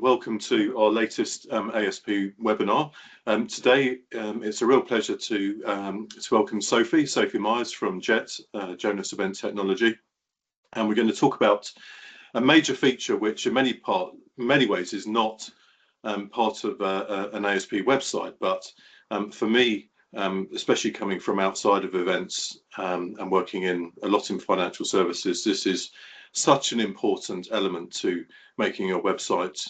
welcome to our latest ASP webinar. Today it's a real pleasure to welcome Sophie Myers from JET, Jonas Event Technology, and we're going to talk about a major feature which in many ways is not part of an ASP website, but for me, especially coming from outside of events and working in a lot in financial services, this is such an important element to making your website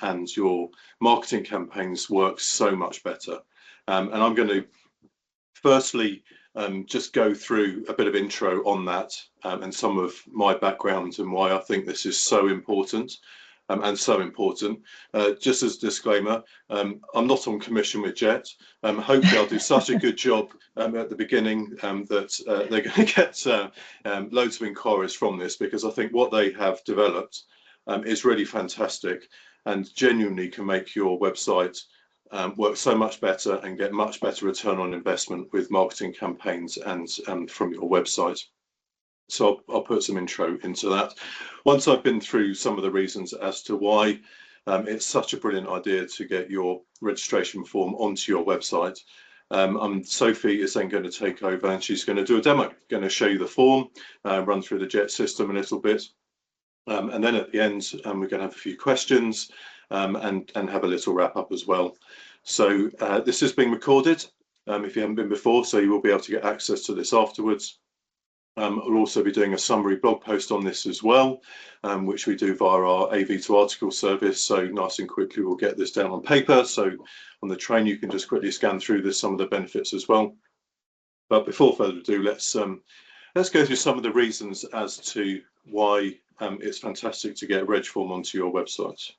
and your marketing campaigns work so much better. And I'm going to firstly just go through a bit of intro on that and some of my background and why I think this is so important. Just as a disclaimer, I'm not on commission with JET. Hopefully I'll do such a good job at the beginning that they're going to get loads of inquiries from this, because I think what they have developed is really fantastic and genuinely can make your website work so much better and get much better return on investment with marketing campaigns and from your website. So I'll put some intro into that. Once I've been through some of the reasons as to why it's such a brilliant idea to get your registration form onto your website, Sophie is then going to take over and she's going to do a demo, going to show you the form, run through the JET system a little bit. And then at the end, we're going to have a few questions and have a little wrap up as well. So this is being recorded if you haven't been before, so you will be able to get access to this afterwards. We'll also be doing a summary blog post on this as well, which we do via our AV to article service. So nice and quickly we'll get this down on paper. So on the train you can just quickly scan through some of the benefits as well. But before further ado, let's go through some of the reasons as to why it's fantastic to get a reg form onto your website.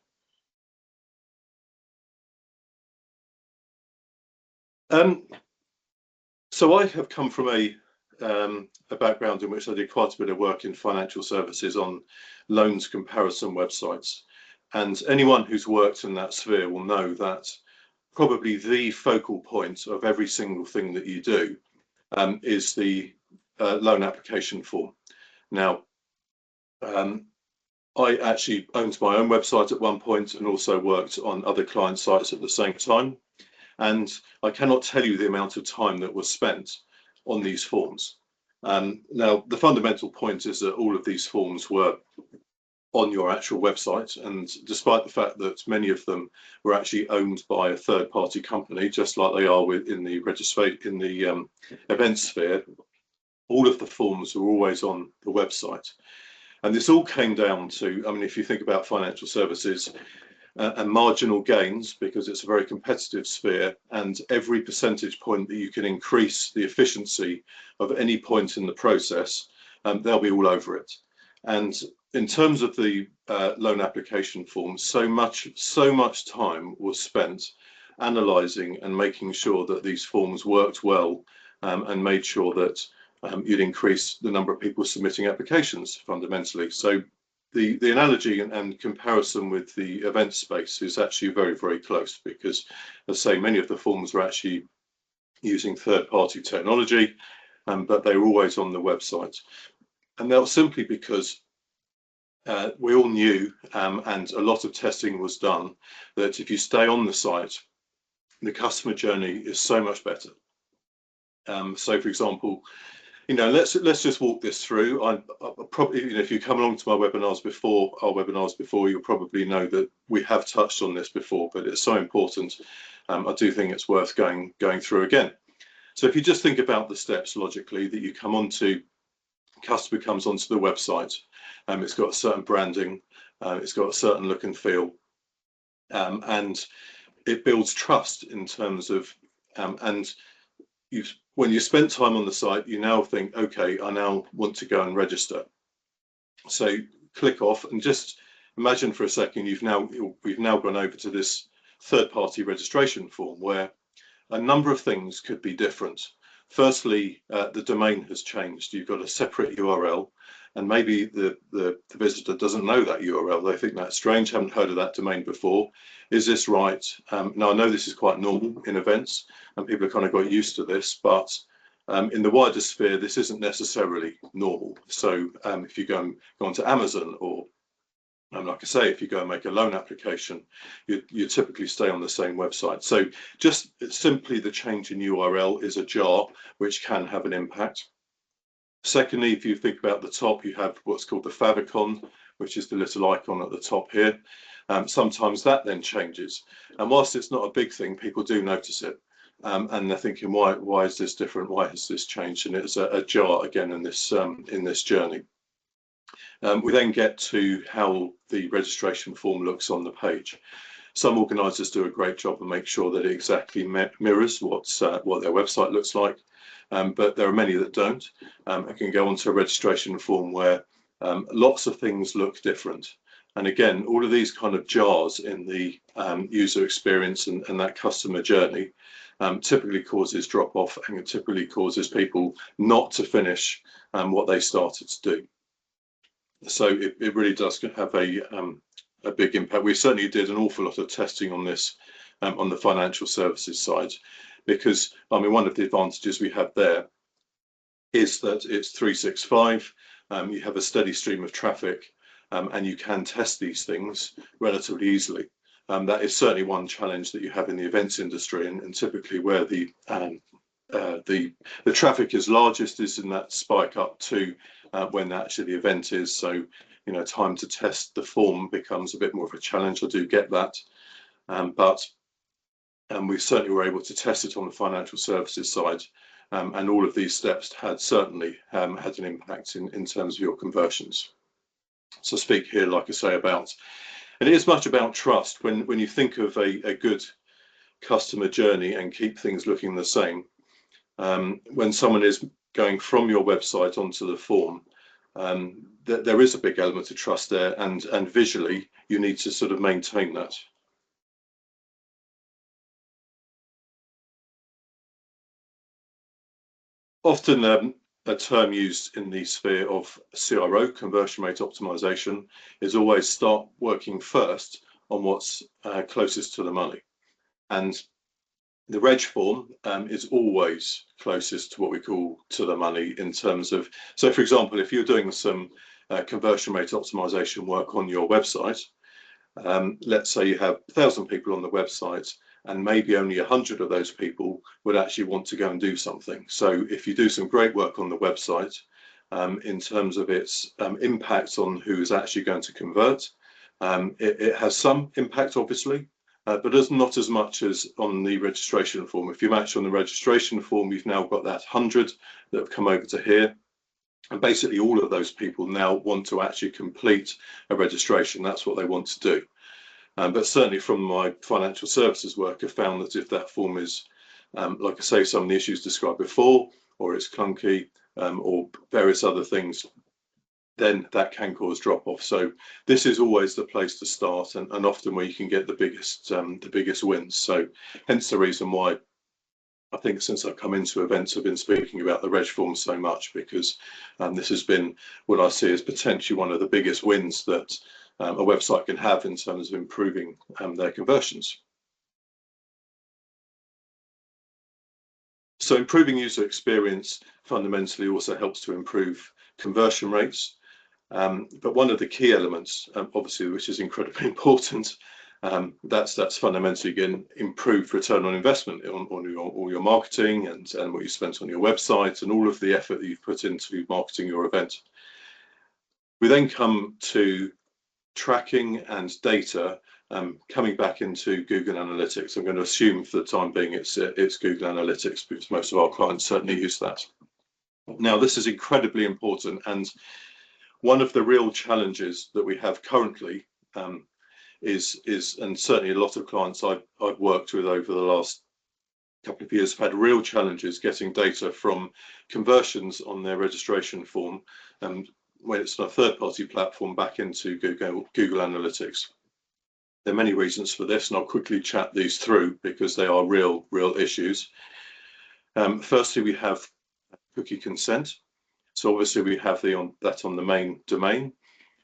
So I have come from a background in which I did quite a bit of work in financial services on loans comparison websites, and anyone who's worked in that sphere will know that probably the focal point of every single thing that you do is the loan application form. Now, I actually owned my own website at one point and also worked on other client sites at the same time, and I cannot tell you the amount of time that was spent on these forms. Now, the fundamental point is that all of these forms were on your actual website, and despite the fact that many of them were actually owned by a third-party company, just like they are in the event sphere, all of the forms were always on the website. And this all came down to, I mean, if you think about financial services, and marginal gains, because it's a very competitive sphere, and every percentage point that you can increase the efficiency of any point in the process, they'll be all over it. And in terms of the loan application form, so much time was spent analysing and making sure that these forms worked well, and made sure that you'd increase the number of people submitting applications fundamentally. So the analogy and comparison with the event space is actually very, very close, because, as I say, many of the forms were actually using third-party technology, but they were always on the website. And that was simply because we all knew, and a lot of testing was done, that if you stay on the site, the customer journey is so much better. So, for example, let's just walk this through. I probably, if you come along to my webinars before, you'll probably know that we have touched on this before, but it's so important. I do think it's worth going through again. So if you just think about the steps logically, that you come onto, customer comes onto the website, it's got a certain branding, it's got a certain look and feel, and it builds trust in terms of, when you spend time on the site, you now think, okay, I now want to go and register. So click off and just imagine for a second we've now gone over to this third-party registration form where a number of things could be different. Firstly, the domain has changed. You've got a separate URL, and maybe the visitor doesn't know that URL. They think that's strange, haven't heard of that domain before. Is this right? Now, I know this is quite normal in events, and people have kind of got used to this, but in the wider sphere, this isn't necessarily normal. So if you go onto Amazon or And like I say, if you go and make a loan application, you typically stay on the same website. So just simply the change in URL is a jar which can have an impact. Secondly, if you think about the top, you have what's called the favicon, which is the little icon at the top here. Sometimes that then changes. And whilst it's not a big thing, people do notice it. And they're thinking, why is this different? Why has this changed? And it's a jar again in this journey. We then get to how the registration form looks on the page. Some organisers do a great job and make sure that it exactly mirrors what their website looks like, but there are many that don't. I can go onto a registration form where lots of things look different. And again, all of these kind of jars in the user experience and that customer journey typically causes drop off, and it typically causes people not to finish what they started to do. So it really does have a big impact. We certainly did an awful lot of testing on this on the financial services side, because I mean, one of the advantages we have there is that it's 365. You have a steady stream of traffic, and you can test these things relatively easily. That is certainly one challenge that you have in the events industry, and typically where the traffic is largest is in that spike up to when actually the event is. So, you know, time to test the form becomes a bit more of a challenge. I do get that, but we certainly were able to test it on the financial services side, and all of these steps had certainly had an impact in terms of your conversions. So speak here, like I say, about, and it is much about trust. When you think of a good customer journey and keep things looking the same, when someone is going from your website onto the form, there is a big element of trust there, and visually you need to sort of maintain that. Often a term used in the sphere of CRO, conversion rate optimization, is always start working first on what's closest to the money. And the reg form is always closest to what we call to the money in terms of, so for example, if you're doing some conversion rate optimization work on your website, let's say you have 1,000 people on the website, and maybe only 100 of those people would actually want to go and do something. So if you do some great work on the website, in terms of its impact on who is actually going to convert, it has some impact, obviously, but not as much as on the registration form. If you match on the registration form, you've now got that 100 that have come over to here. And basically all of those people now want to actually complete a registration. That's what they want to do. But certainly from my financial services work, I've found that if that form is, like I say, some of the issues described before, or it's clunky, or various other things, then that can cause drop off. So this is always the place to start, and often where you can get the biggest wins. So hence the reason why I think since I've come into events, I've been speaking about the reg form so much, because this has been what I see as potentially one of the biggest wins that a website can have in terms of improving their conversions. So improving user experience fundamentally also helps to improve conversion rates. But one of the key elements, obviously, which is incredibly important, that's fundamentally, again, improved return on investment on all your marketing and what you spent on your website and all of the effort that you've put into marketing your event. We then come to tracking and data, coming back into Google Analytics. I'm going to assume for the time being it's Google Analytics, because most of our clients certainly use that. Now, this is incredibly important, and one of the real challenges that we have currently is, and certainly a lot of clients I've worked with over the last couple of years have had real challenges getting data from conversions on their registration form, when it's on a third-party platform, back into Google Analytics. There are many reasons for this, and I'll quickly chat these through because they are real issues. Firstly, we have cookie consent. So obviously we have that on the main domain,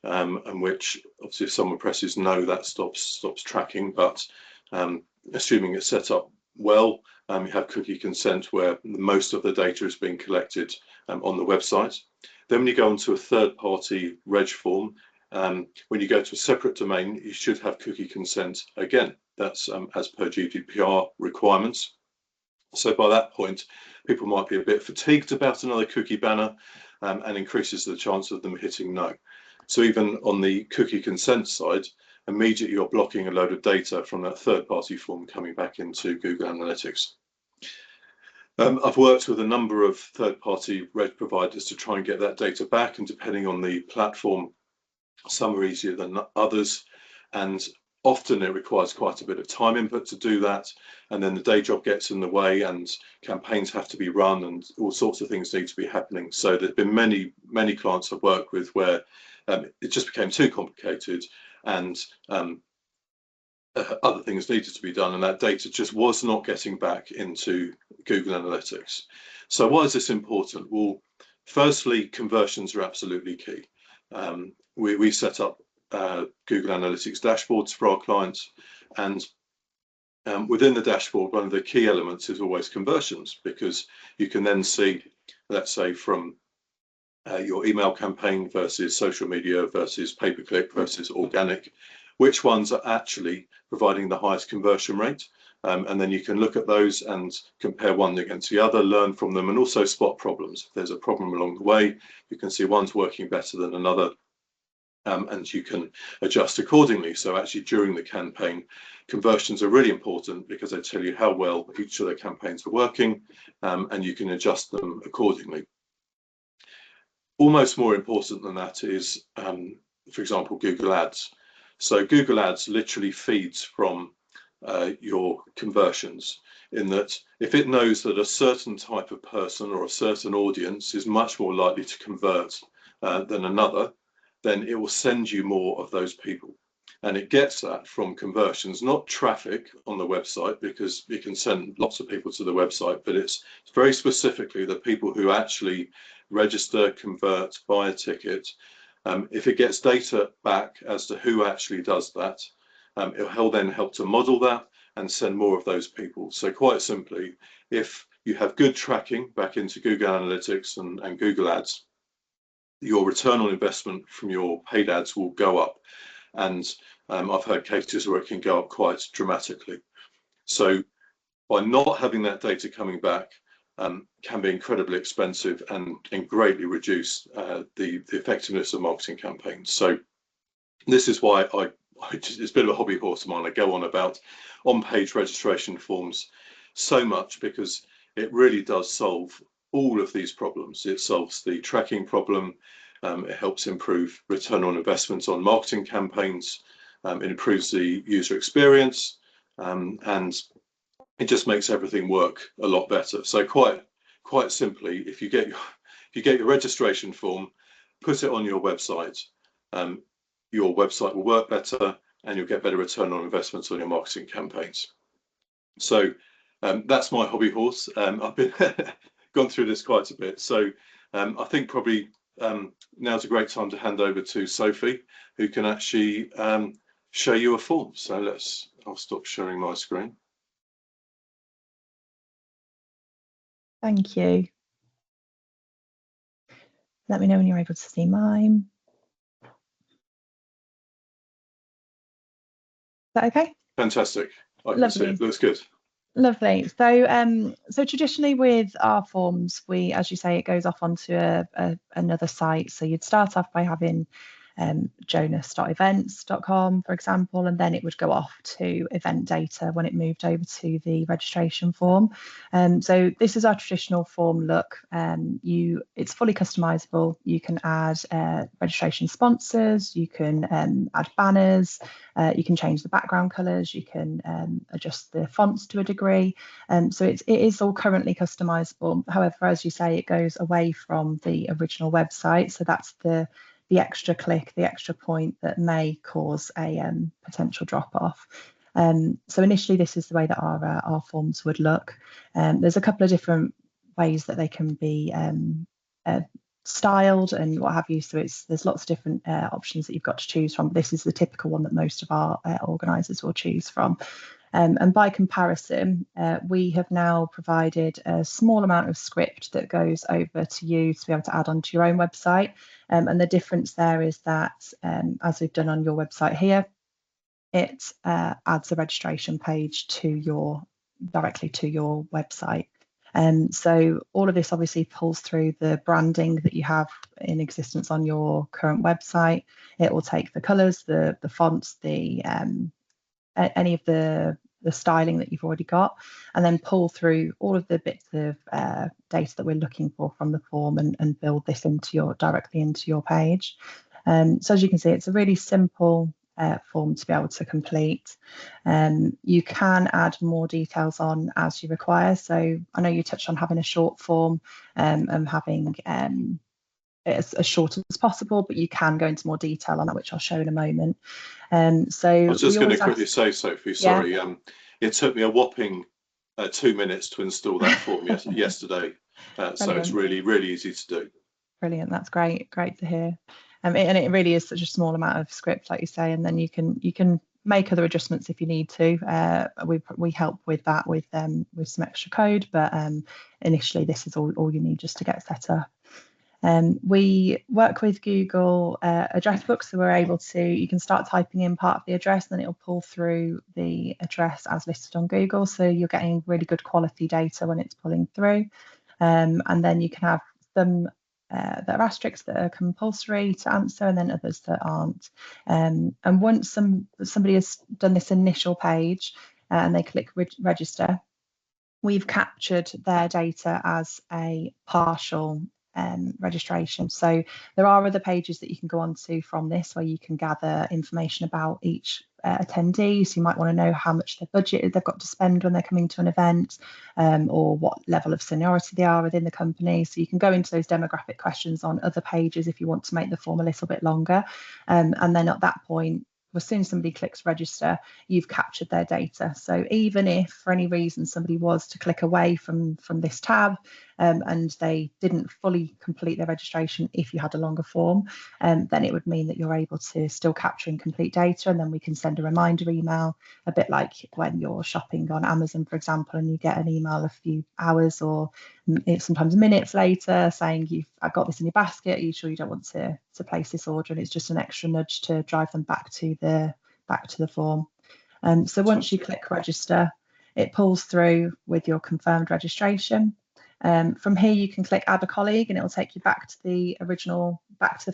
and which obviously if someone presses no, that stops tracking. But assuming it's set up well, you have cookie consent where most of the data is being collected on the website. Then when you go onto a third-party reg form, When you go to a separate domain, you should have cookie consent. Again, that's as per GDPR requirements. So by that point, people might be a bit fatigued about another cookie banner, and increases the chance of them hitting no. So even on the cookie consent side, immediately you're blocking a load of data from that third-party form coming back into Google Analytics. I've worked with a number of third-party reg providers to try and get that data back, and depending on the platform, some are easier than others, and often it requires quite a bit of time input to do that, and then the day job gets in the way and campaigns have to be run and all sorts of things need to be happening. So there's been many clients I've worked with where it just became too complicated, and other things needed to be done, and that data just was not getting back into Google Analytics. So why is this important? Well, firstly, conversions are absolutely key. We set up Google Analytics dashboards for our clients, and within the dashboard, one of the key elements is always conversions, because you can then see, let's say, from your email campaign versus social media versus pay-per-click versus organic, which ones are actually providing the highest conversion rate. And then you can look at those and compare one against the other, learn from them, and also spot problems. If there's a problem along the way, you can see one's working better than another, and you can adjust accordingly. So actually during the campaign, conversions are really important because they tell you how well each of the campaigns are working, and you can adjust them accordingly. Almost more important than that is, for example, Google Ads. So Google Ads literally feeds from your conversions, in that if it knows that a certain type of person or a certain audience is much more likely to convert than another, then it will send you more of those people. And it gets that from conversions, not traffic on the website, because you can send lots of people to the website, but it's very specifically the people who actually register, convert, buy a ticket. If it gets data back as to who actually does that, it'll then help to model that and send more of those people. So quite simply, if you have good tracking back into Google Analytics and Google Ads, your return on investment from your paid ads will go up. And I've heard cases where it can go up quite dramatically. So by not having that data coming back, can be incredibly expensive and greatly reduce the effectiveness of marketing campaigns. So this is why it's a bit of a hobby horse of mine. I go on about on-page registration forms so much, because it really does solve all of these problems. It solves the tracking problem, it helps improve return on investment on marketing campaigns, it improves the user experience, and it just makes everything work a lot better. So quite simply, if you get your registration form, put it on your website will work better, and you'll get better return on investments on your marketing campaigns. So that's my hobby horse. I've been gone through this quite a bit. So I think probably now's a great time to hand over to Sophie, who can actually show you a form. So I'll stop sharing my screen. Thank you. Let me know when you're able to see mine. Is that okay? Fantastic. I can see it. Looks good. Lovely. So, so traditionally with our forms, as you say, it goes off onto another site. So you'd start off by having jonas.events.com, for example, and then it would go off to event data when it moved over to the registration form. So this is our traditional form look. It's fully customizable. You can add registration sponsors, you can add banners, you can change the background colors, you can adjust the fonts to a degree. So it is all currently customizable. However, as you say, it goes away from the original website. So that's the extra click, the extra point that may cause a potential drop off. So initially, this is the way that our forms would look. There's a couple of different ways that they can be styled and what have you. So there's lots of different options that you've got to choose from. This is the typical one that most of our organisers will choose from. And by comparison, we have now provided a small amount of script that goes over to you to be able to add onto your own website. And the difference there is that, as we've done on your website here, it adds a registration page directly to your website. So all of this obviously pulls through the branding that you have in existence on your current website. It will take the colours, the fonts, any of the styling that you've already got, and then pull through all of the bits of data that we're looking for from the form and build this directly into your page. So as you can see, it's a really simple form to be able to complete. You can add more details on as you require. So I know you touched on having a short form and having it as short as possible, but you can go into more detail on that, which I'll show in a moment. So I was just going to quickly say, Sophie, sorry, yeah. it took me a whopping 2 minutes to install that form yesterday. So it's really, really easy to do. Brilliant, that's great to hear. And it really is such a small amount of script, like you say, and then you can make other adjustments if you need to. We help with that with some extra code, but initially this is all you need just to get set up. We work with Google address books, so you can start typing in part of the address, and then it'll pull through the address as listed on Google. So you're getting really good quality data when it's pulling through. And then you can have some that are asterisks that are compulsory to answer, and then others that aren't. And once somebody has done this initial page and they click register, we've captured their data as a partial registration. So there are other pages that you can go onto from this where you can gather information about each attendee. So you might want to know how much their budget they've got to spend when they're coming to an event, or what level of seniority they are within the company. So you can go into those demographic questions on other pages if you want to make the form a little bit longer. And then at that point, as soon as somebody clicks register, you've captured their data. So even if for any reason somebody was to click away from this tab and they didn't fully complete their registration, if you had a longer form, then it would mean that you're able to still capture and complete data, and then we can send a reminder email, a bit like when you're shopping on Amazon, for example, and you get an email a few hours or sometimes minutes later saying I've got this in your basket, are you sure you don't want to place this order? And it's just an extra nudge to drive them back to the form. So once you click register, it pulls through with your confirmed registration. From here you can click add a colleague, and it will take you back to the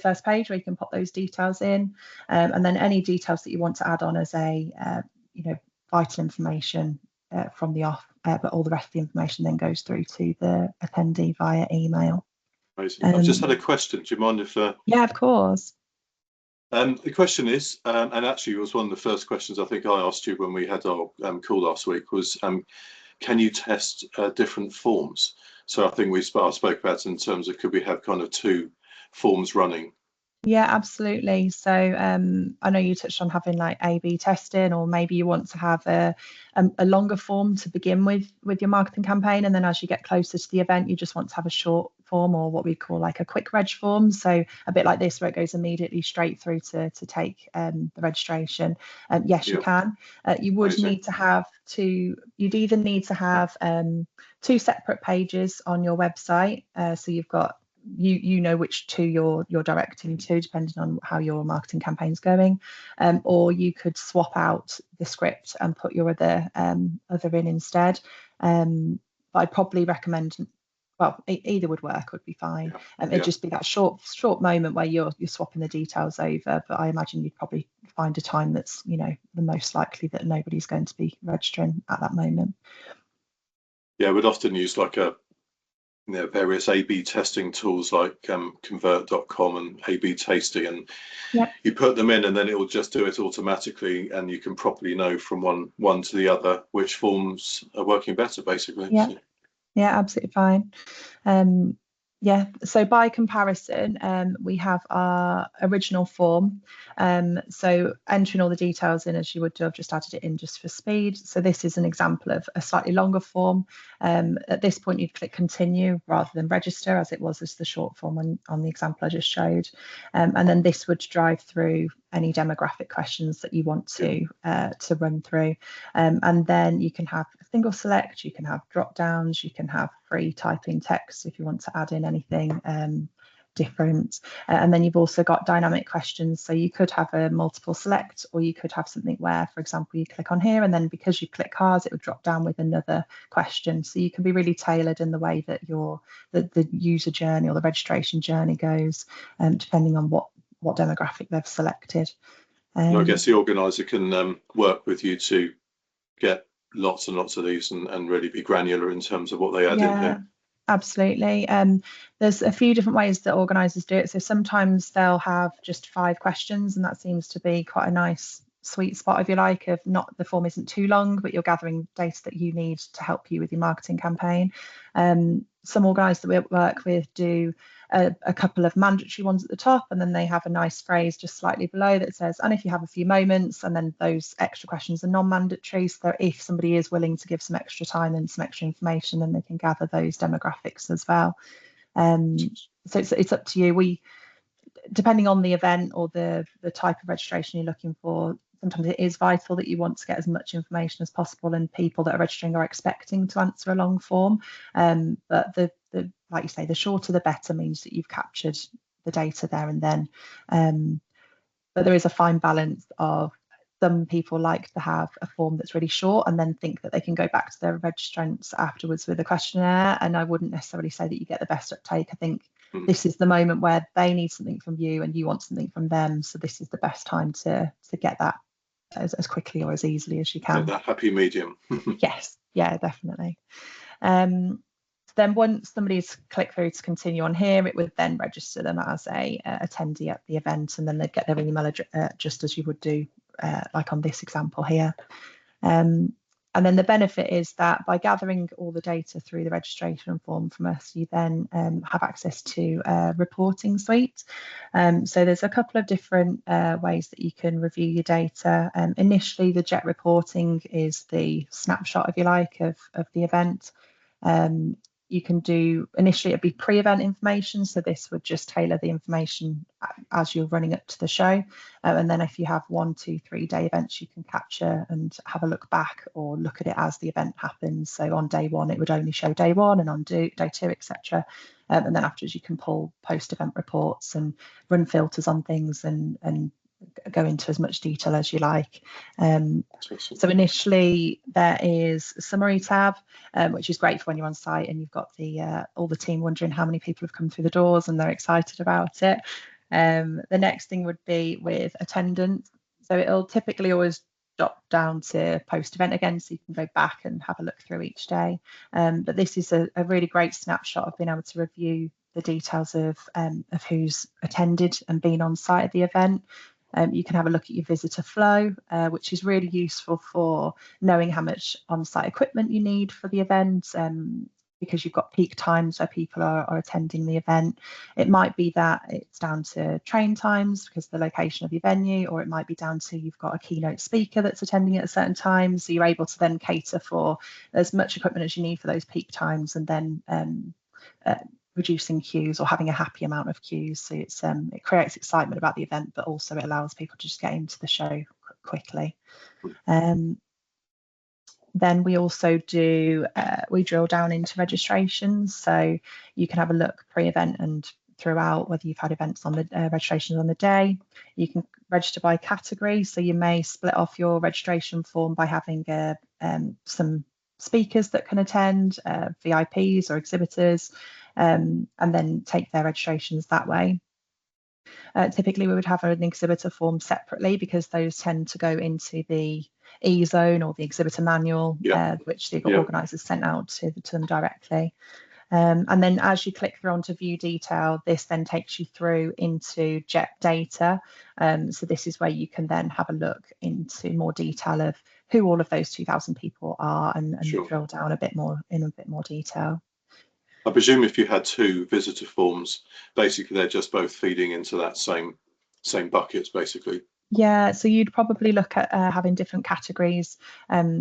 first page where you can pop those details in, and then any details that you want to add on as vital information from the off, but all the rest of the information then goes through to the attendee via email. Amazing. I've just had a question. Do you mind if? Yeah, of course. The question is, and actually it was one of the first questions I think I asked you when we had our call last week, was can you test different forms? So I think I spoke about in terms of could we have kind of 2 forms running? Yeah, absolutely. So I know you touched on having like A/B testing, or maybe you want to have a longer form to begin with your marketing campaign, and then as you get closer to the event, you just want to have a short form, or what we call like a quick reg form. So a bit like this, where it goes immediately straight through to take the registration. Yes, you can. You would need to have you'd either need to have 2 separate pages on your website. So you've got you know which 2 you're directing to, depending on how your marketing campaign's going, or you could swap out the script and put your other in instead. But I'd probably recommend, well, either would be fine. It'd just be that short moment where you're swapping the details over, but I imagine you'd probably find a time that's the most likely that nobody's going to be registering at that moment. Yeah, we'd often use like various A/B testing tools like convert.com and A/B tasting, and you put them in and then it will just do it automatically, and you can properly know from one to the other which forms are working better, basically. Yeah, absolutely fine. So by comparison, we have our original form. So entering all the details in as you would do, I've just added it in just for speed. So this is an example of a slightly longer form. At this point, you'd click continue rather than register, as it was as the short form on the example I just showed. And then this would drive through any demographic questions that you want to run through. And then you can have a single select, you can have drop downs, you can have free typing text if you want to add in anything different. And then you've also got dynamic questions. So you could have a multiple select, or you could have something where, for example, you click on here, and then because you click cars, it would drop down with another question. So you can be really tailored in the way that the user journey or the registration journey goes, depending on what demographic they've selected. I guess the organizer can work with you to get lots and lots of these and really be granular in terms of what they add in here. Absolutely. There's a few different ways that organisers do it. So sometimes they'll have just 5 questions, and that seems to be quite a nice sweet spot, if you like, of not, the form isn't too long, but you're gathering data that you need to help you with your marketing campaign. Some organisers that we work with do a couple of mandatory ones at the top, and then they have a nice phrase just slightly below that says, and if you have a few moments, and then those extra questions are non-mandatory, so if somebody is willing to give some extra time and some extra information, then they can gather those demographics as well. So it's up to you. Depending on the event or the type of registration you're looking for, sometimes it is vital that you want to get as much information as possible, and people that are registering are expecting to answer a long form. But the like you say, the shorter the better means that you've captured the data there and then. But there is a fine balance of, some people like to have a form that's really short and then think that they can go back to their registrants afterwards with a questionnaire. And I wouldn't necessarily say that you get the best uptake. I think this is the moment where they need something from you and you want something from them. So this is the best time to get that as quickly or as easily as you can. That happy medium. Yes, yeah, definitely. Then once somebody's clicked through to continue on here, it would then register them as a attendee at the event, and then they'd get their email just as you would do like on this example here. And then the benefit is that by gathering all the data through the registration form from us, you then have access to a reporting suite. So there's a couple of different ways that you can review your data. Initially, the jet reporting is the snapshot, if you like, of the event. You can do, initially it'd be pre-event information, so this would just tailor the information as you're running up to the show, and then if you have 1, 2, 3 day events, you can capture and have a look back or look at it as the event happens. So on day 1 it would only show day 1, and on day 2, etc. And then afterwards you can pull post-event reports and run filters on things and go into as much detail as you like. So initially there is a summary tab, which is great for when you're on site and you've got all the team wondering how many people have come through the doors and they're excited about it. The next thing would be with attendance. So it'll typically always drop down to post-event again, so you can go back and have a look through each day. But this is a really great snapshot of being able to review the details of who's attended and been on site at the event. You can have a look at your visitor flow, which is really useful for knowing how much on-site equipment you need for the event, because you've got peak times where people are attending the event. It might be that it's down to train times because of the location of your venue, or it might be down to you've got a keynote speaker that's attending at a certain time. So you're able to then cater for as much equipment as you need for those peak times, and then reducing queues or having a happy amount of queues. So it creates excitement about the event, but also it allows people to just get into the show quickly. Then we also do, we drill down into registrations. So you can have a look pre-event and throughout, whether you've had events on the registrations on the day. You can register by category. So you may split off your registration form by having some speakers that can attend, VIPs or exhibitors, and then take their registrations that way. Typically, we would have an exhibitor form separately because those tend to go into the e-zone or the exhibitor manual, which the organisers sent out to them directly. And then as you click through onto view detail, this then takes you through into jet data. So this is where you can then have a look into more detail of who all of those 2,000 people are and drill down a bit more detail. I presume if you had 2 visitor forms, basically they're just both feeding into that same buckets, basically. Yeah, so you'd probably look at having different categories,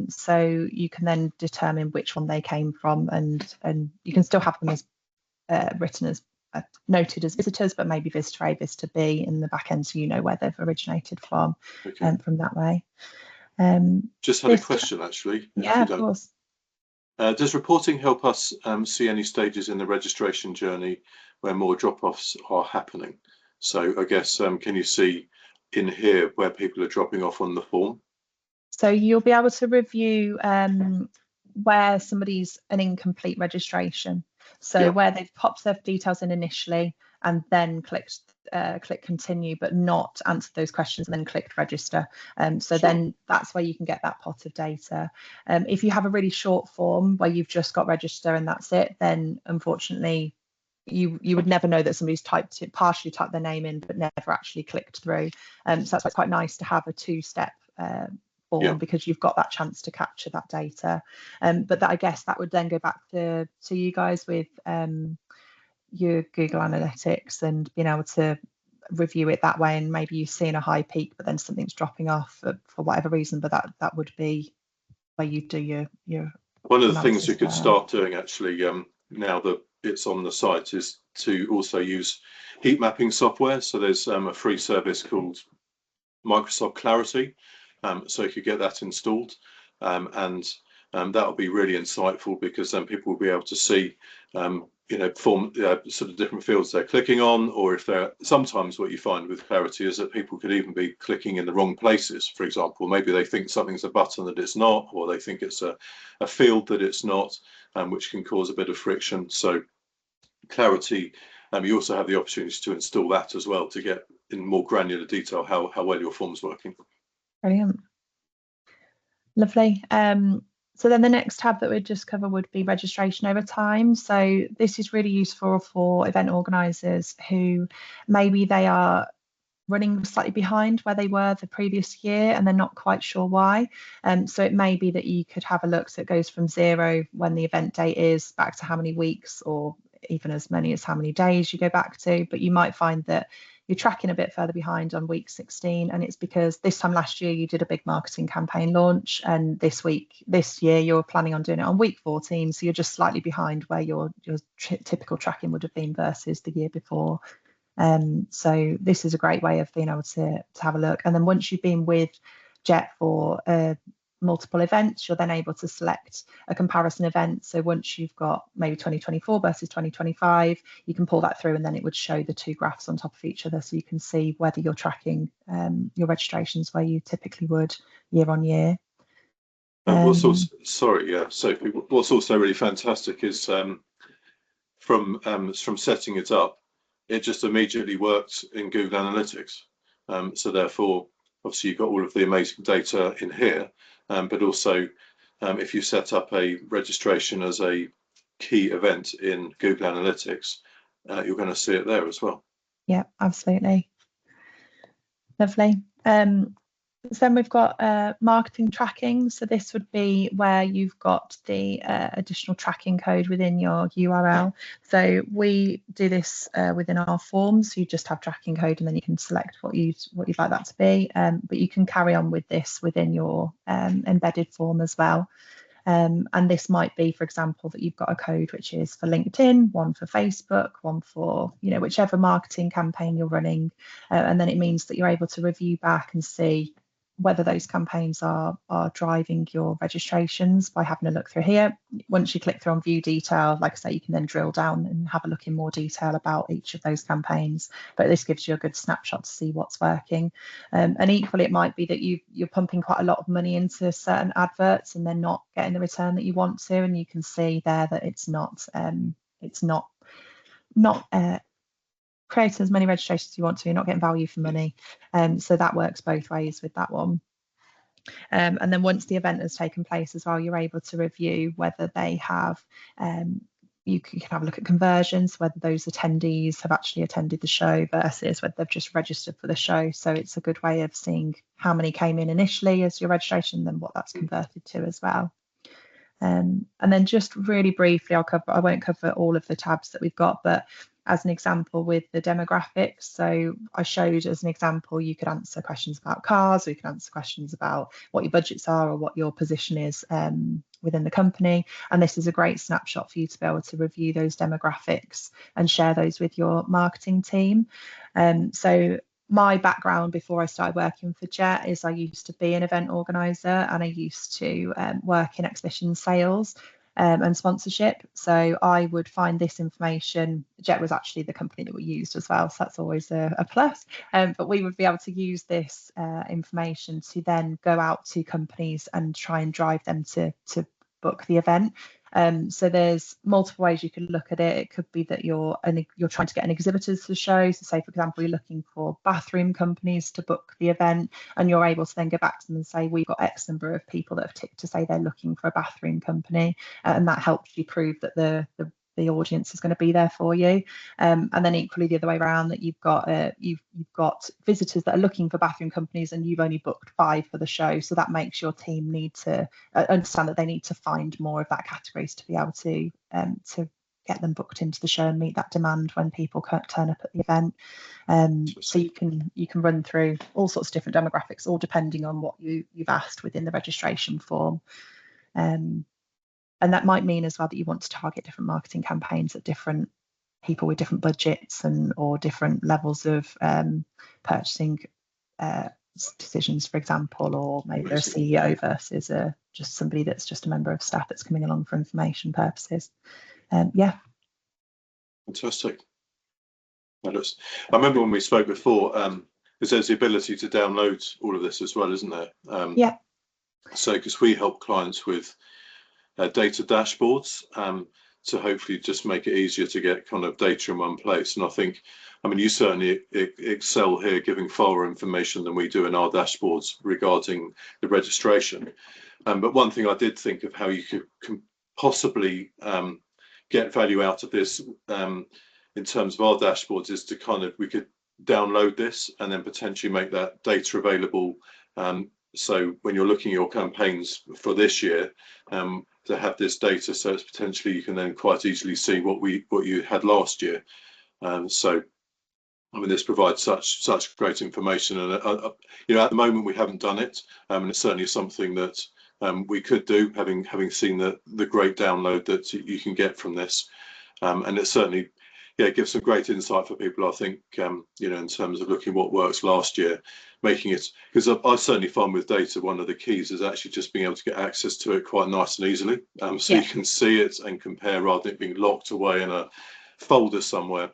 so you can then determine which one they came from, and you can still have them as written as noted as visitors, but maybe visitor A, visitor B in the back end, so you know where they've originated from, from that way. Just had a question actually. Yeah, of course. Does reporting help us see any stages in the registration journey where more drop-offs are happening? So I guess, can you see in here where people are dropping off on the form? So you'll be able to review where somebody's an incomplete registration. So where they've popped their details in initially and then click continue, but not answered those questions and then clicked register. So then that's where you can get that pot of data. If you have a really short form where you've just got register and that's it, then unfortunately you would never know that somebody's partially typed their name in but never actually clicked through. So that's why it's quite nice to have a two-step form, because you've got that chance to capture that data. But that, I guess that would then go back to you guys with your Google Analytics and being able to review it that way, and maybe you've seen a high peak but then something's dropping off for whatever reason, but that would be where you do your one of the things you could start doing actually, now that it's on the site, is to also use heat mapping software. So there's a free service called Microsoft Clarity, so you could get that installed, and that will be really insightful, because then people will be able to see sort of different fields they're clicking on, or if they're, sometimes what you find with Clarity is that people could even be clicking in the wrong places. For example, maybe they think something's a button that it's not, or they think it's a field that it's not, which can cause a bit of friction. So Clarity, you also have the opportunity to install that as well to get in more granular detail how well your form's working. Brilliant. Lovely. So then the next tab that we'd just cover would be registration over time. So this is really useful for event organisers who maybe they are running slightly behind where they were the previous year and they're not quite sure why. So it may be that you could have a look, so it goes from 0 when the event date is back to how many weeks, or even as many as how many days you go back to. But you might find that you're tracking a bit further behind on week 16, and it's because this time last year you did a big marketing campaign launch, and this year you're planning on doing it on week 14, so you're just slightly behind where your typical tracking would have been versus the year before. So this is a great way of being able to have a look. And then once you've been with Jet for multiple events, you're then able to select a comparison event. So once you've got maybe 2024 versus 2025, you can pull that through, and then it would show the two graphs on top of each other, so you can see whether you're tracking your registrations where you typically would year on year. What's also, Sophie, what's also really fantastic is from setting it up, it just immediately works in Google Analytics. So therefore, obviously you've got all of the amazing data in here, but also if you set up a registration as a key event in Google Analytics, you're going to see it there as well. Yeah, absolutely. Lovely. So then we've got marketing tracking. So this would be where you've got the additional tracking code within your URL. So we do this within our forms. So you just have tracking code, and then you can select what you'd like that to be. But you can carry on with this within your embedded form as well. And this might be, for example, that you've got a code which is for LinkedIn, one for Facebook, one for whichever marketing campaign you're running, and then it means that you're able to review back and see whether those campaigns are driving your registrations by having a look through here. Once you click through on view detail, like I say, you can then drill down and have a look in more detail about each of those campaigns, but this gives you a good snapshot to see what's working. And equally, it might be that you're pumping quite a lot of money into certain adverts and they're not getting the return that you want to, and you can see there that it's not creating as many registrations as you want to, you're not getting value for money. So that works both ways with that one. And then once the event has taken place as well, you're able to review whether they have, you can have a look at conversions, whether those attendees have actually attended the show versus whether they've just registered for the show. So it's a good way of seeing how many came in initially as your registration, and then what that's converted to as well. And then just really briefly, I won't cover all of the tabs that we've got, but as an example with the demographics, so I showed as an example, you could answer questions about cars, or you can answer questions about what your budgets are or what your position is within the company. And this is a great snapshot for you to be able to review those demographics and share those with your marketing team. So my background before I started working for Jet is I used to be an event organizer, and I used to work in exhibition sales and sponsorship. So I would find this information. Jet was actually the company that we used as well, so that's always a plus. But we would be able to use this information to then go out to companies and try and drive them to book the event. So there's multiple ways you could look at it. It could be that you're trying to get an exhibitor to the show. So say, for example, you're looking for bathroom companies to book the event, and you're able to then go back to them and say, we've got X number of people that have ticked to say they're looking for a bathroom company, and that helps you prove that the audience is going to be there for you. And then equally the other way around, that you've got visitors that are looking for bathroom companies, and you've only booked 5 for the show. So that makes your team need to understand that they need to find more of that categories to be able to get them booked into the show and meet that demand when people can't turn up at the event. So you can run through all sorts of different demographics, all depending on what you've asked within the registration form. And that might mean as well that you want to target different marketing campaigns at different people with different budgets or different levels of purchasing decisions, for example, or maybe they're a CEO versus just somebody that's just a member of staff that's coming along for information purposes. Yeah. Fantastic. I remember when we spoke before, there's the ability to download all of this as well, isn't there? Yeah. So because we help clients with data dashboards to hopefully just make it easier to get kind of data in one place. And I mean, you certainly excel here, giving far more information than we do in our dashboards regarding the registration. But one thing I did think of how you can possibly get value out of this in terms of our dashboards is to we could download this and then potentially make that data available. So when you're looking at your campaigns for this year, to have this data, so it's potentially you can then quite easily see what you had last year. So I mean, this provides such great information, and you know, at the moment we haven't done it, and it's certainly something that we could do, having seen the great download that you can get from this, and it certainly gives some great insight for people. I think you know, in terms of looking what works last year, making it, because I certainly find with data one of the keys is actually just being able to get access to it quite nice and easily, so you can see it and compare rather than it being locked away in a folder somewhere.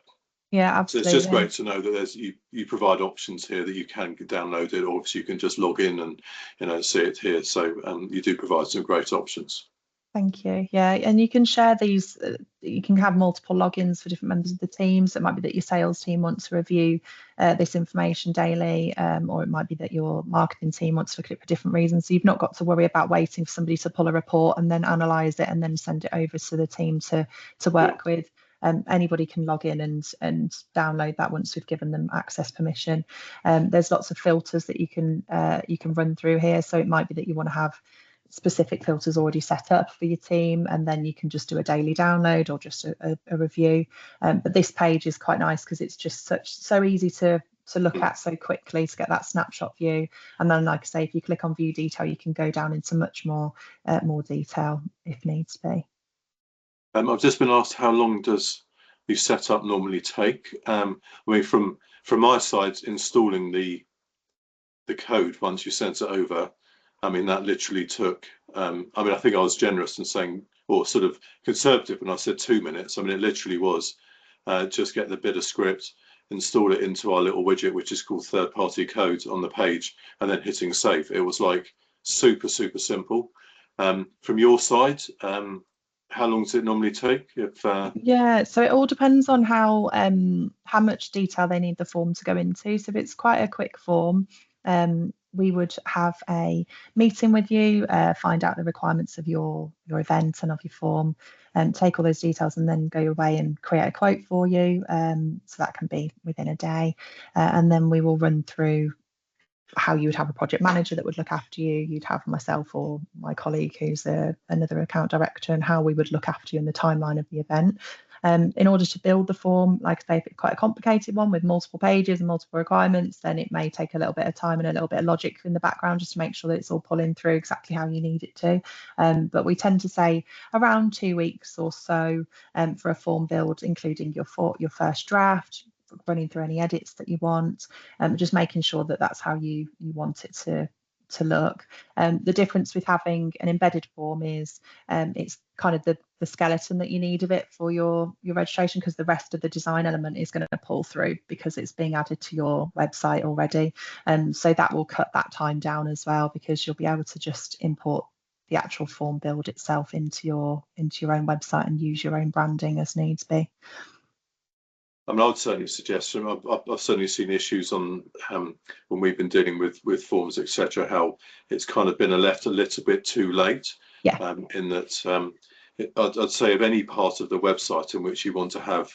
Yeah, absolutely. So it's just great to know that you provide options here that you can download it, or if you can just log in and, you know, see it here. So you do provide some great options. Thank you. Yeah, and you can share these. You can have multiple logins for different members of the team. So it might be that your sales team wants to review this information daily, or it might be that your marketing team wants to look at it for different reasons. So you've not got to worry about waiting for somebody to pull a report and then analyse it and then send it over to the team to work with. Anybody can log in and download that once we've given them access permission. There's lots of filters that you can run through here. So it might be that you want to have specific filters already set up for your team, and then you can just do a daily download or just a review. But this page is quite nice because it's just so easy to look at so quickly, to get that snapshot view. And then, like I say, if you click on view detail, you can go down into much more detail if needs be. I've just been asked, how long does the setup normally take? I mean, from my side, installing the code once you sent it over, I mean, that literally took, I mean, I think I was generous in saying, or sort of conservative when I said 2 minutes. I mean, it literally was just get the bit of script, install it into our little widget, which is called third-party code on the page, and then hitting save. It was like super simple. From your side, how long does it normally take? Yeah, so it all depends on how much detail they need the form to go into. So if it's quite a quick form, we would have a meeting with you, find out the requirements of your event and of your form, and take all those details and then go away and create a quote for you. So that can be within a day, and then we will run through how you would have a project manager that would look after you. You'd have myself or my colleague who's another account director, and how we would look after you in the timeline of the event. In order to build the form, like I say, if it's quite a complicated one with multiple pages and multiple requirements, then it may take a little bit of time and a little bit of logic in the background just to make sure that it's all pulling through exactly how you need it to. But we tend to say around 2 weeks or so for a form build, including your first draft, running through any edits that you want, just making sure that that's how you want it to look. The difference with having an embedded form is it's kind of the skeleton that you need of it for your registration, because the rest of the design element is going to pull through because it's being added to your website already. So that will cut that time down as well, because you'll be able to just import the actual form build itself into your own website and use your own branding as needs be. I mean, I'd certainly suggest, I've certainly seen issues on when we've been dealing with forms, etc., how it's kind of been left a little bit too late. Yeah. In that, I'd say of any part of the website in which you want to have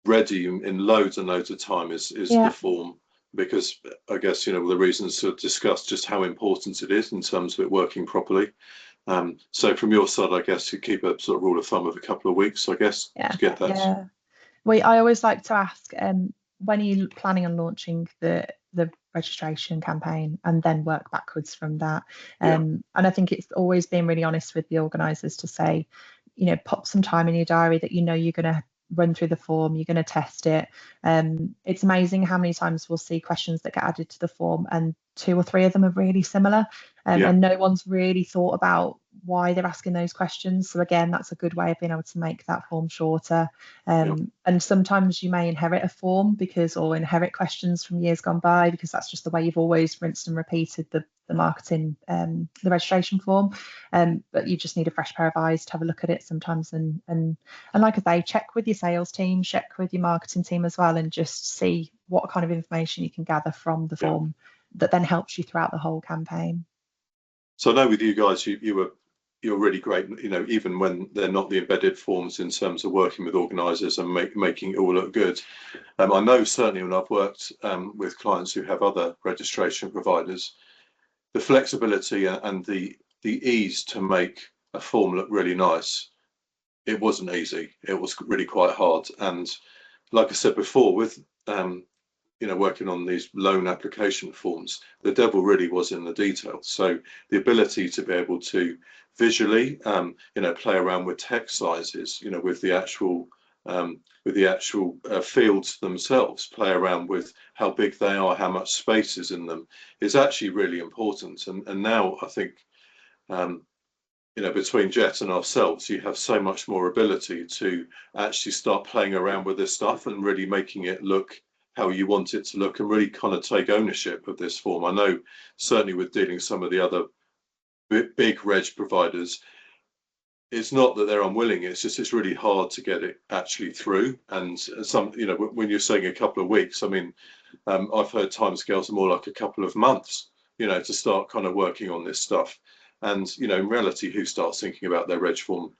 ready in loads and loads of time is the form, because I guess, you know, the reasons to discuss just how important it is in terms of it working properly. So from your side, I guess you keep a sort of rule of thumb of a couple of weeks, I guess, to get that. Yeah. I always like to ask, when are you planning on launching the registration campaign, and then work backwards from that. And I think it's always been really honest with the organisers to say, you know, pop some time in your diary that you know you're going to run through the form, you're going to test it. It's amazing how many times we'll see questions that get added to the form and 2 or 3 of them are really similar, and no one's really thought about why they're asking those questions. So again, that's a good way of being able to make that form shorter. And sometimes you may inherit a form or inherit questions from years gone by, because that's just the way you've always rinsed and repeated the marketing, the registration form. But you just need a fresh pair of eyes to have a look at it sometimes. And like I say, check with your sales team, check with your marketing team as well, and just see what kind of information you can gather from the form that then helps you throughout the whole campaign. So I know with you guys, you're really great, you know, even when they're not the embedded forms, in terms of working with organisers and making it all look good. I know certainly when I've worked with clients who have other registration providers, the flexibility and the ease to make a form look really nice, it wasn't easy. It was really quite hard. And like I said before, with you know, working on these loan application forms, the devil really was in the details. So the ability to be able to visually, you know, play around with text sizes, you know, with the actual fields themselves, play around with how big they are, how much space is in them, is actually really important. And now I think, you know, between Jet and ourselves, you have so much more ability to actually start playing around with this stuff and really making it look how you want it to look, and really kind of take ownership of this form. I know certainly with dealing some of the other big reg providers, it's not that they're unwilling, it's just it's really hard to get it actually through. And some, you know, when you're saying a couple of weeks, I mean, I've heard timescales are more like a couple of months, you know, to start kind of working on this stuff. And, you know, in reality, who starts thinking about their reg form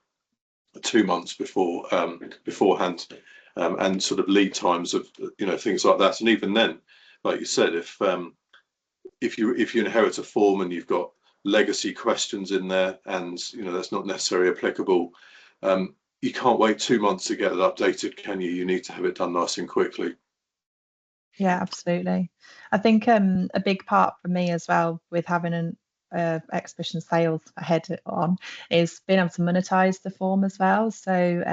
2 months beforehand, and sort of lead times of, you know, things like that. And even then, like you said, if you inherit a form and you've got legacy questions in there, and you know that's not necessarily applicable, you can't wait 2 months to get it updated, can you? You need to have it done nice and quickly. Yeah, absolutely. I think a big part for me as well with having an exhibition sales head on is being able to monetize the form as well. So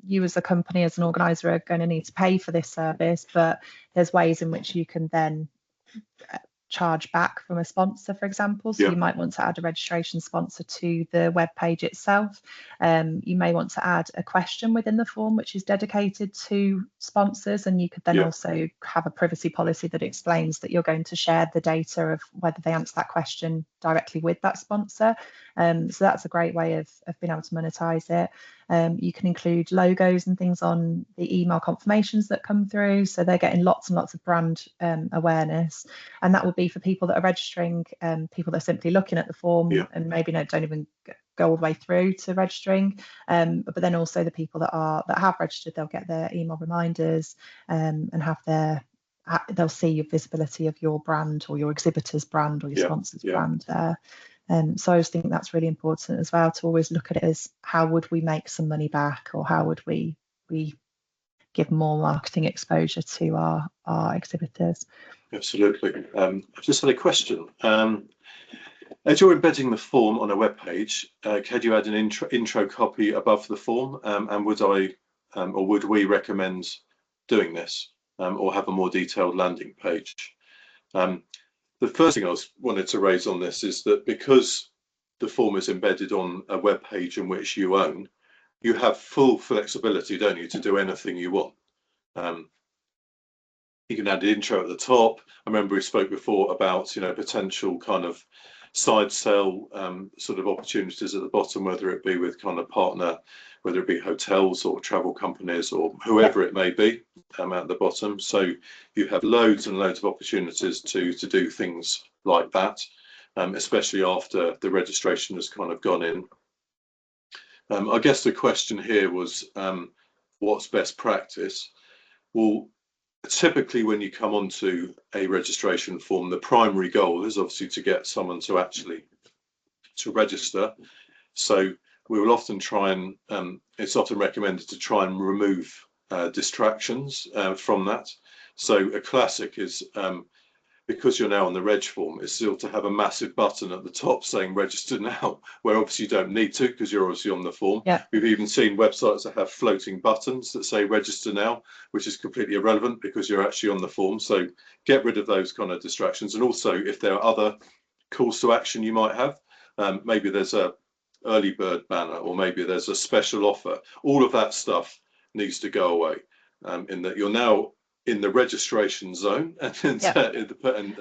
you as a company, as an organizer, are going to need to pay for this service, but there's ways in which you can then charge back from a sponsor, for example. So you might want to add a registration sponsor to the web page itself. You may want to add a question within the form which is dedicated to sponsors, and you could then also have a privacy policy that explains that you're going to share the data of whether they answer that question directly with that sponsor. So that's a great way of being able to monetize it. You can include logos and things on the email confirmations that come through, so they're getting lots and lots of brand awareness. And that will be for people that are registering, people that are simply looking at the form and maybe don't even go all the way through to registering. But then also the people that have registered, they'll get their email reminders and they'll see your visibility of your brand or your exhibitor's brand or your sponsor's brand there. So I always think that's really important as well, to always look at it as how would we make some money back, or how would we give more marketing exposure to our exhibitors. Absolutely. I've just had a question. As you're embedding the form on a web page, could you add an intro copy above the form? And would I, or would we recommend doing this, or have a more detailed landing page? The first thing I wanted to raise on this is that because the form is embedded on a web page in which you own, you have full flexibility, don't you, to do anything you want. You can add an intro at the top. I remember we spoke before about, you know, potential kind of side sell sort of opportunities at the bottom, whether it be with kind of partner, whether it be hotels or travel companies or whoever it may be, at the bottom. So you have loads and loads of opportunities to do things like that, especially after the registration has kind of gone in. I guess the question here was, what's best practice? Well, typically when you come onto a registration form, the primary goal is obviously to get someone to actually register. So we will often try and it's often recommended to try and remove distractions from that. So a classic is, because you're now on the reg form, is still to have a massive button at the top saying register now, where obviously you don't need to because you're obviously on the form. Yeah. We've even seen websites that have floating buttons that say register now, which is completely irrelevant because you're actually on the form. So get rid of those kind of distractions. And also, if there are other calls to action you might have, maybe there's a early bird banner, or maybe there's a special offer. All of that stuff needs to go away, in that you're now in the registration zone, and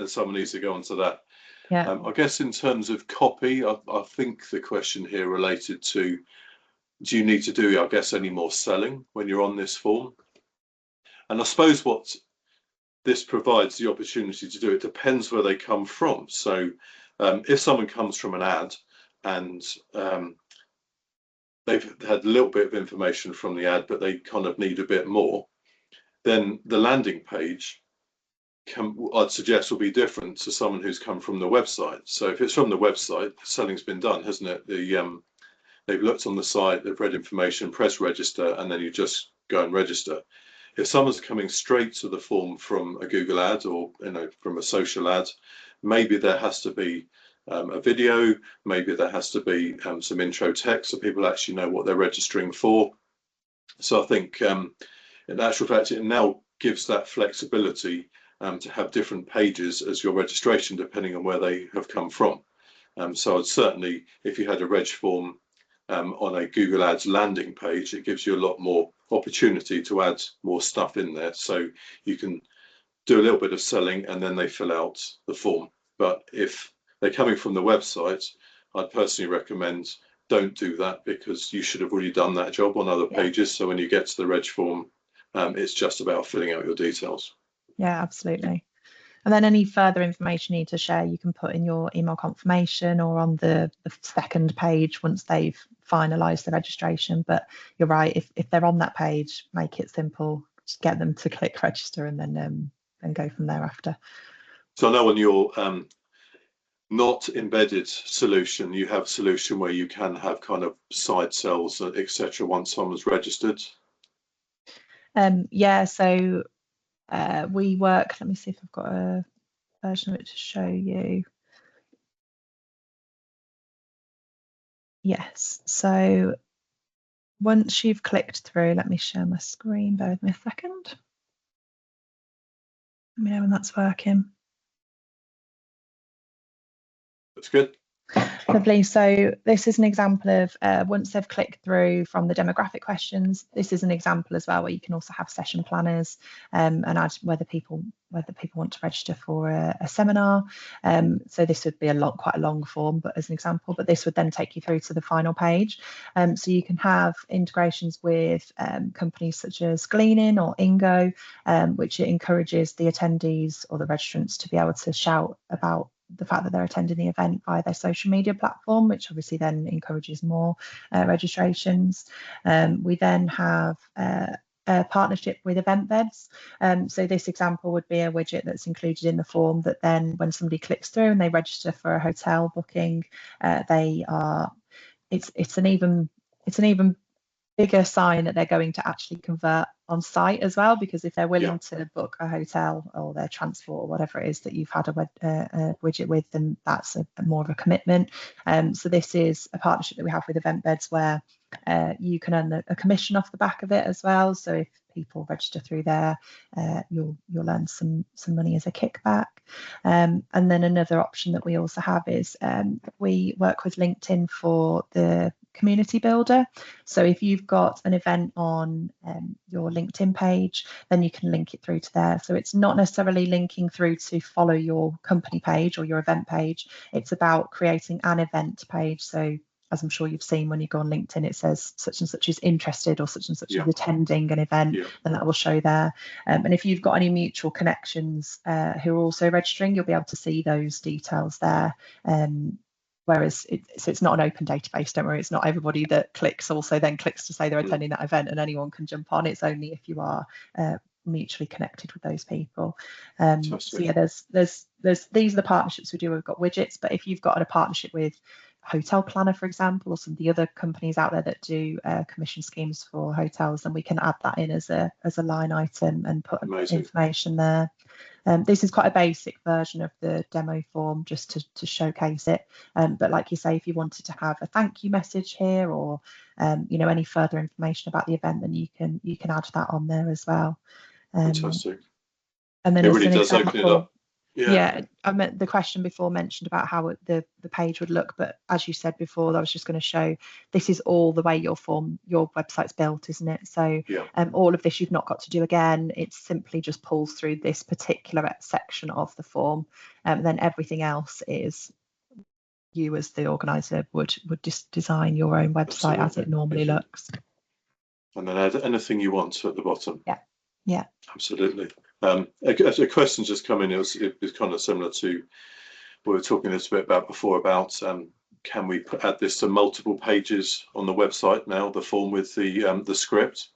someone needs to go onto that. Yeah. I guess in terms of copy, I think the question here related to, do you need to do, I guess, any more selling when you're on this form? And I suppose what this provides the opportunity to do, it depends where they come from. So if someone comes from an ad and they've had a little bit of information from the ad, but they kind of need a bit more, then the landing page I'd suggest will be different to someone who's come from the website. So if it's from the website, selling's been done, hasn't it? They've looked on the site, they've read information, press register, and then you just go and register. If someone's coming straight to the form from a Google ad, or from a social ad, maybe there has to be a video, maybe there has to be some intro text so people actually know what they're registering for. So I think in actual fact, it now gives that flexibility to have different pages as your registration, depending on where they have come from. So I'd certainly, if you had a reg form on a Google Ads landing page, it gives you a lot more opportunity to add more stuff in there. So you can do a little bit of selling and then they fill out the form. But if they're coming from the website, I'd personally recommend don't do that, because you should have already done that job on other pages. So when you get to the reg form, it's just about filling out your details. Yeah, absolutely. And then any further information you need to share, you can put in your email confirmation or on the second page once they've finalised the registration. But you're right, if they're on that page, make it simple. Just get them to click register and then go from there after. So I know on your not embedded solution, you have a solution where you can have kind of side cells, etc. once someone's registered. Yeah, so we work, let me see if I've got a version of it to show you. Yes, so once you've clicked through, let me share my screen, bear with me a second. Let me know when that's working. That's good. Lovely. So this is an example of once they've clicked through from the demographic questions, this is an example as well where you can also have session planners and add whether people want to register for a seminar. So this would be quite a long form, but as an example, but this would then take you through to the final page. So you can have integrations with companies such as Gleaning or Ingo, which encourages the attendees or the registrants to be able to shout about the fact that they're attending the event via their social media platform, which obviously then encourages more registrations. We then have a partnership with event beds. So this example would be a widget that's included in the form that then when somebody clicks through and they register for a hotel booking, it's an even bigger sign that they're going to actually convert on site as well, because if they're willing to book a hotel or their transport or whatever it is that you've had a widget with, then that's more of a commitment. So this is a partnership that we have with event beds where you can earn a commission off the back of it as well. So if people register through there, you'll earn some money as a kickback. And then another option that we also have is we work with LinkedIn for the community builder. So if you've got an event on your LinkedIn page, then you can link it through to there. So it's not necessarily linking through to follow your company page or your event page. It's about creating an event page. So as I'm sure you've seen, when you go on LinkedIn, it says such and such is interested or such and such is attending an event, and that will show there. And if you've got any mutual connections who are also registering, you'll be able to see those details there. Whereas it's not an open database, don't worry, it's not everybody that clicks also then clicks to say they're attending that event and anyone can jump on. It's only if you are mutually connected with those people. So yeah, there's these are the partnerships we do. We've got widgets, but if you've got a partnership with Hotel Planner, for example, or some of the other companies out there that do commission schemes for hotels, then we can add that in as a line item and put information there. This is quite a basic version of the demo form just to showcase it. But like you say, if you wanted to have a thank you message here or any further information about the event, then you can add that on there as well. Fantastic. And then it really does open it up. Yeah, I meant the question before mentioned about how the page would look, but as you said before, I was just going to show this is all the way your website's built, isn't it? So all of this you've not got to do again. It simply just pulls through this particular section of the form, and then everything else is you as the organizer would just design your own website as it normally looks. And then add anything you want at the bottom. Yeah, absolutely. A question just come in. It was kind of similar to what we were talking a little bit about before about can we add this to multiple pages on the website now, the form with the script,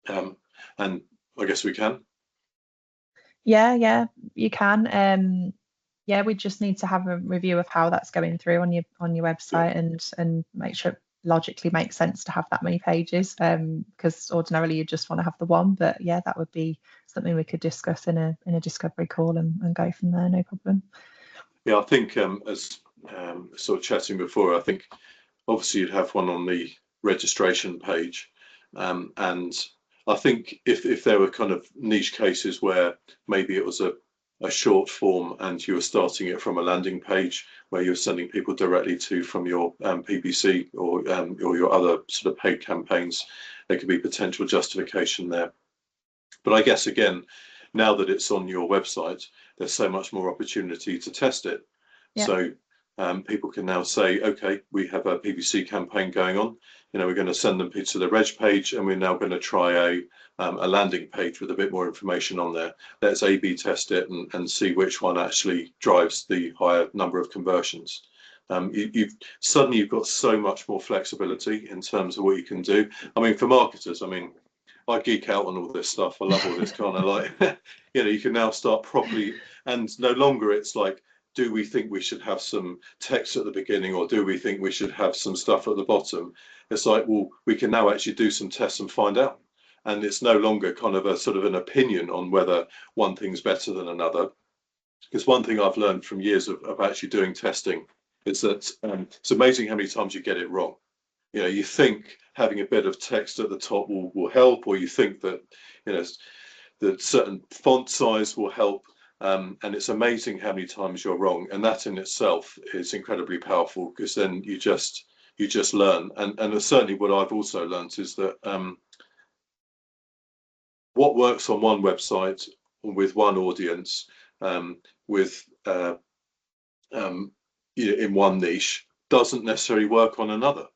and I guess we can. Yeah, you can. Yeah, we just need to have a review of how that's going through on your website and make sure it logically makes sense to have that many pages, because ordinarily you just want to have the one. But yeah, that would be something we could discuss in a discovery call and go from there, no problem. Yeah, I think as sort of chatting before, I think obviously you'd have one on the registration page, and I think if there were kind of niche cases where maybe it was a short form and you were starting it from a landing page where you're sending people directly to from your PPC or your other sort of paid campaigns, there could be potential justification there. But I guess again, now that it's on your website, there's so much more opportunity to test it. So people can now say, okay, we have a PPC campaign going on. We're going to send them to the reg page, and we're now going to try a landing page with a bit more information on there. Let's A/B test it and see which one actually drives the higher number of conversions. You've got so much more flexibility in terms of what you can do. I mean, for marketers, I geek out on all this stuff. I love all this kind of like, you can now start properly, and no longer it's like, do we think we should have some text at the beginning, or do we think we should have some stuff at the bottom? It's like, well, we can now actually do some tests and find out. And it's no longer kind of a sort of an opinion on whether one thing's better than another. Because one thing I've learned from years of actually doing testing is that it's amazing how many times you get it wrong. You think having a bit of text at the top will help, or you think that, that certain font size will help. And it's amazing how many times you're wrong, and that in itself is incredibly powerful, because then you just learn. And certainly what I've also learned is that what works on one website with one audience, in one niche, doesn't necessarily work on another.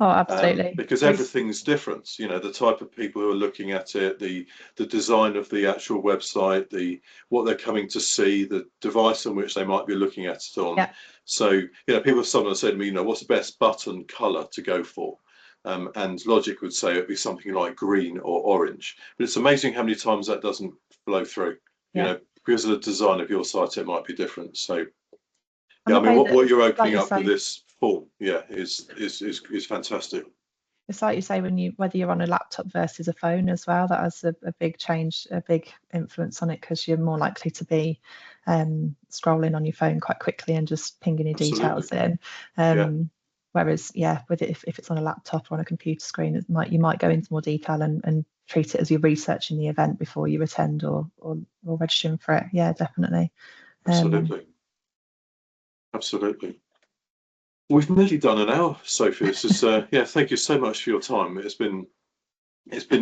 Oh, absolutely. Because everything's different. The type of people who are looking at it, the design of the actual website, what they're coming to see, the device on which they might be looking at it on. So, people sometimes say to me, what's the best button color to go for? and logic would say it'd be something like green or orange. But it's amazing how many times that doesn't flow through. You know, because of the design of your site, it might be different. So yeah, I mean, what you're opening up with this form, yeah, is fantastic. It's like you say, whether you're on a laptop versus a phone as well, that has a big change, a big influence on it, because you're more likely to be scrolling on your phone quite quickly and just pinging your details in. Whereas, with it, if it's on a laptop or on a computer screen, you might go into more detail and treat it as you're researching the event before you attend or registering for it. Yeah, definitely. Absolutely. We've nearly done an hour, Sophie. This is thank you so much for your time. It's been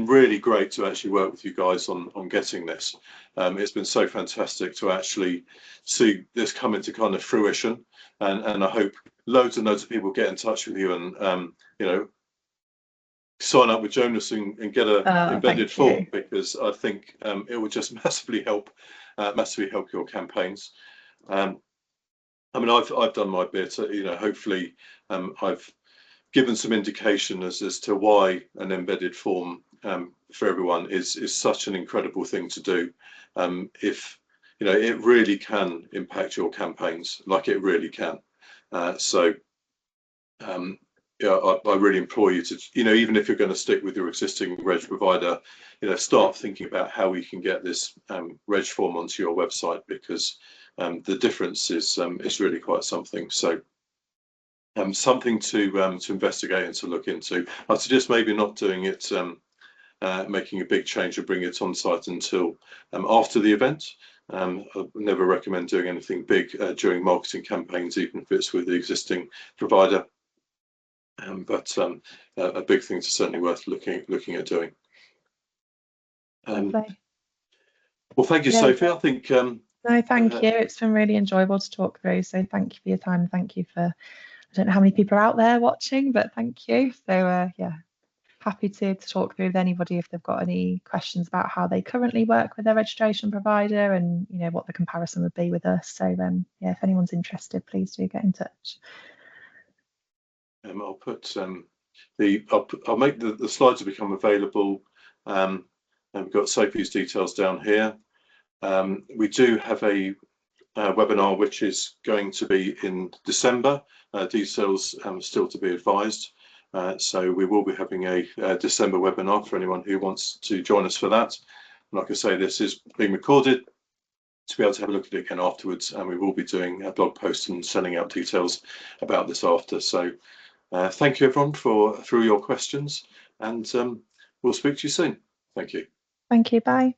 really great to actually work with you guys on getting this. It's been so fantastic to actually see this come into kind of fruition, and I hope loads and loads of people get in touch with you and sign up with Jonas and get a embedded form, because I think it will just massively help your campaigns. I mean, I've done my bit. Hopefully, I've given some indication as to why an embedded form for everyone is such an incredible thing to do. If it really can impact your campaigns, like it really can. I really implore you to, even if you're going to stick with your existing reg provider, start thinking about how we can get this reg form onto your website, because the difference is really quite something. So something to investigate and to look into. I suggest maybe not doing it, making a big change or bring it on site until after the event. I never recommend doing anything big during marketing campaigns, even if it's with the existing provider. But a big thing is certainly worth looking at doing. Well, thank you, Sophie. I think no, thank you. It's been really enjoyable to talk through. So thank you for your time. Thank you for, I don't know how many people are out there watching, but thank you. So happy to talk through with anybody if they've got any questions about how they currently work with their registration provider, and what the comparison would be with us. So if anyone's interested, please do get in touch. I'll put I'll make the slides will become available. And we've got Sophie's details down here. We do have a webinar which is going to be in December. Details still to be advised. So we will be having a December webinar for anyone who wants to join us for that. And like I say, this is being recorded to be able to have a look at it again afterwards, and we will be doing a blog post and sending out details about this after. So thank you everyone for your questions, and we'll speak to you soon. Thank you. Thank you. Bye.